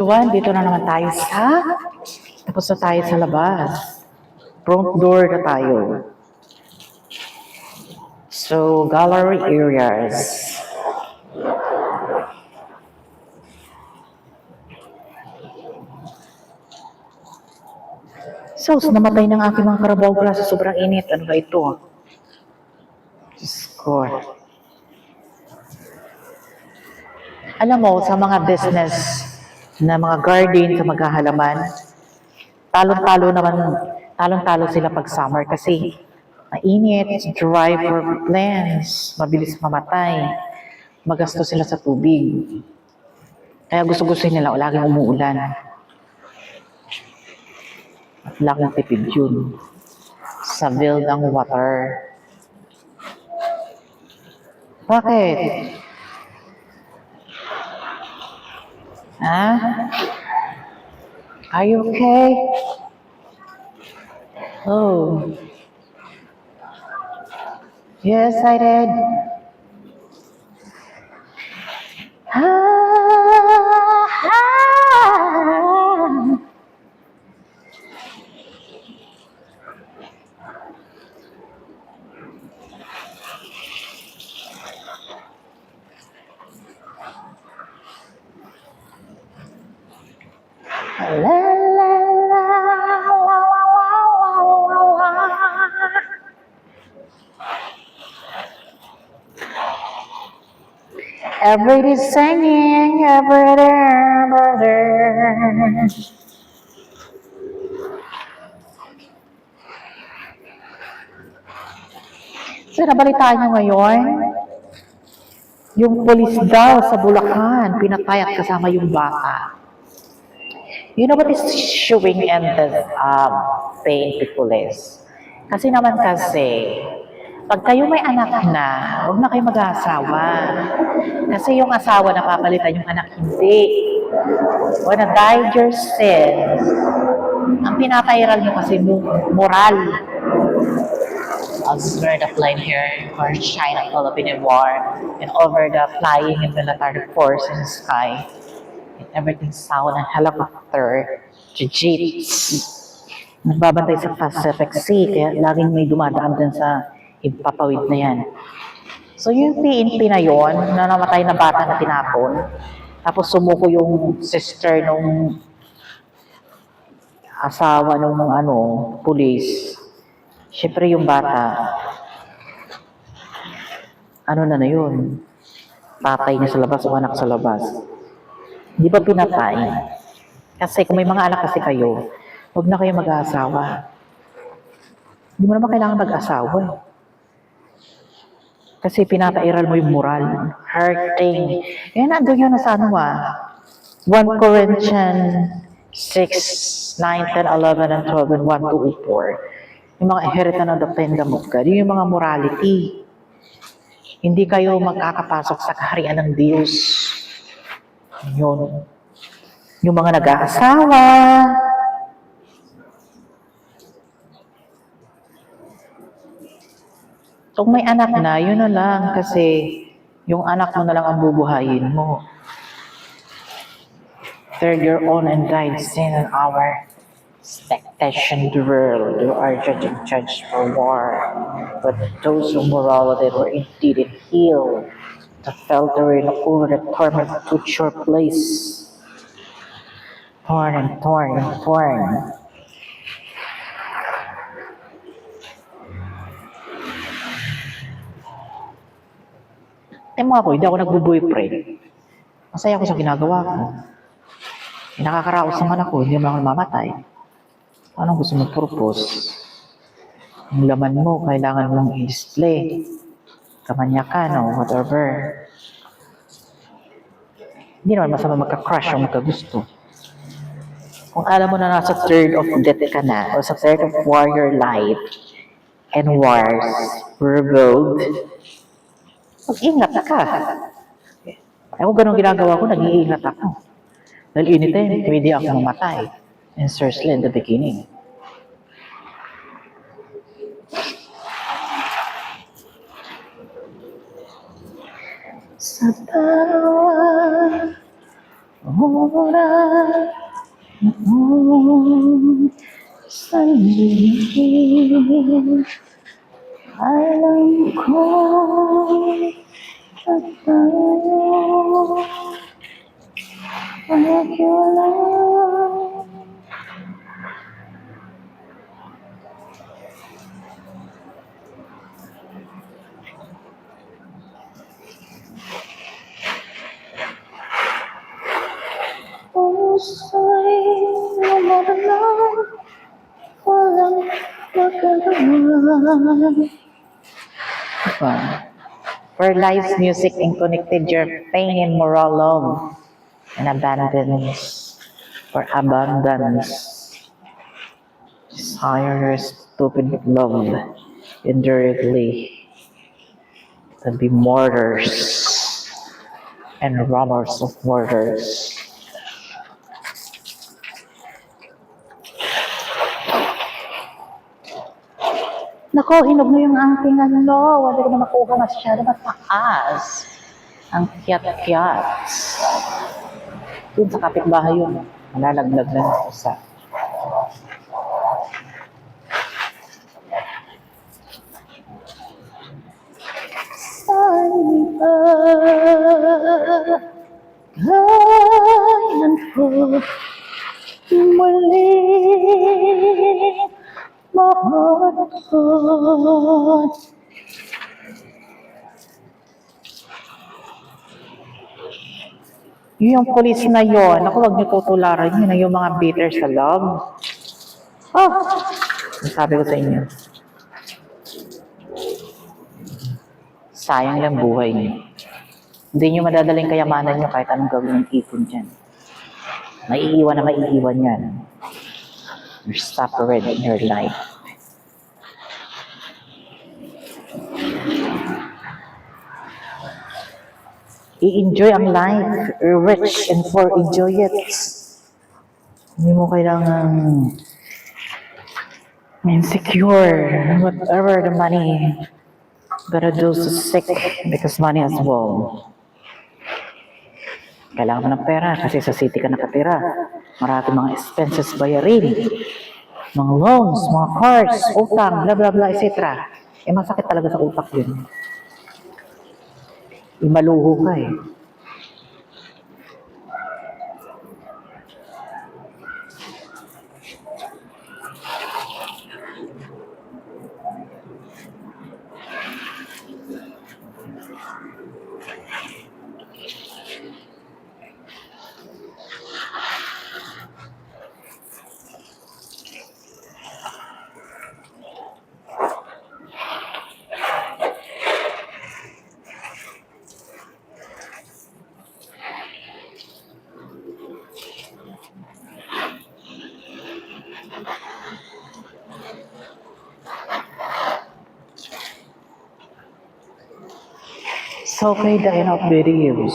Everyone, dito na naman tayo tapos na tayo sa labas. Front door na tayo. So, gallery areas. So, namatay ng aking mga Carabao glass sa sobrang init. Ano ba ito? Diyos ko. Alam mo, sa mga business na mga garden, sa maghahalaman, talong-talo sila pag summer kasi mainit, dry for plants, mabilis mamatay, magasto sila sa tubig. Kaya gusto-gusto nila, laging umuulan. At laking tipid yun. Sa bill ng water. Bakit? Ha? Are you okay? Oh. Yes, I did. La, la, la, la, la, la, la. Everybody's singing, everybody. So, nabalitaan nyo ngayon, yung pulis daw sa Bulacan, pinatay at kasama yung bata. You know what is showing in this thing, police? Kasi pag kayo may anak na, huwag na kayo mag-aasawa. Kasi yung asawa napapalitan, yung anak hindi. When a die sins, ang pinapairal nyo kasi moral. Observe the plane here for China-Philippine War and over the flying and military force in the sky. And everything sound and helicopter to jeeps. Nagbabantay sa Pacific Sea, kaya laging may dumadaan din sa ipapawid na yan. So yung PNP na yon, na namatay na bata na tinapon, tapos sumuko yung sister nung asawa nung pulis. Siyempre yung bata, na yun, tatay niya sa labas o anak sa labas. Di ba pinatay? Kasi kung may mga anak kasi kayo, huwag na kayo mag-aasawa. Hindi mo naman kailangan mag-asawa. Kasi pinapairal mo yung moral. Hurting. Yan, nandun yun na sa 1 Corinthians 6, 9, 10, 11, and 12, and 1 to 4. Yung mga inheritance of the kingdom of God. Yung mga morality. Hindi kayo magkakapasok sa kaharian ng Diyos. Yun. Yung mga nag-aasawa, kung may anak na, yun na lang kasi yung anak mo na lang ang bubuhayin mo. Third, your own and died sin and our expectation the world. You are judged for war. But those who morality were indeed healed. The filtering over the torment took your place. Torn and torn and torn. Hindi ako nagbo-boyfriend. Masaya ako sa ginagawa ko. Nakakaraos naman ako, hindi naman ako mamatay. Anong gusto mong purpose? Ang laman mo, kailangan mong i-display. Kamanyakan o whatever. Hindi naman masama magka-crush o magka-gusto. Kung alam mo na nasa third of death ka na, o sa third of warrior life, and wars revealed, mag-ingat ka. Ako ganun ginagawa ko, nag-iingat ako. Dahil anytime, pwede ako mamatay. And seriously, in the beginning. Sa bawat oras Sandihin, alam ko at tayo maghiwalay. Puso'y lumalalang, walang magagawa. Where life's music and connected your pain and moral love and abandonance or abundance. Desire stupid love enduringly to be martyrs and robbers of murders. Nako, hinog mo yung aking ano. Wala ko na makuha masyado mataas. Ang kiyat-kiyat. Yun sa kapitbahay yun. Malalaglag na ng isa. Kailan ko muli mahal. Yung police na yon, ako wag niyo tutularan yun, yung mga bitter sa love. Sabi ko sa inyo. Sayang lang buhay niyo. Hindi niyo madadaling kayamanan niyo kahit anong gawin ng ipon dyan. Maiiwan na maiiwan yan. You're separate in your life. I-enjoy ang life, rich and for enjoy it. Hindi mo kailangan insecure, whatever the money gotta do to sick because money as well. Kailangan mo ng pera kasi sa city ka nakatira. Marami mga expenses bayarin. Mga loans, mga cars, utang, bla bla bla, etc. Masakit talaga sa utak yun. Maluho ka eh. So, okay, the end of videos.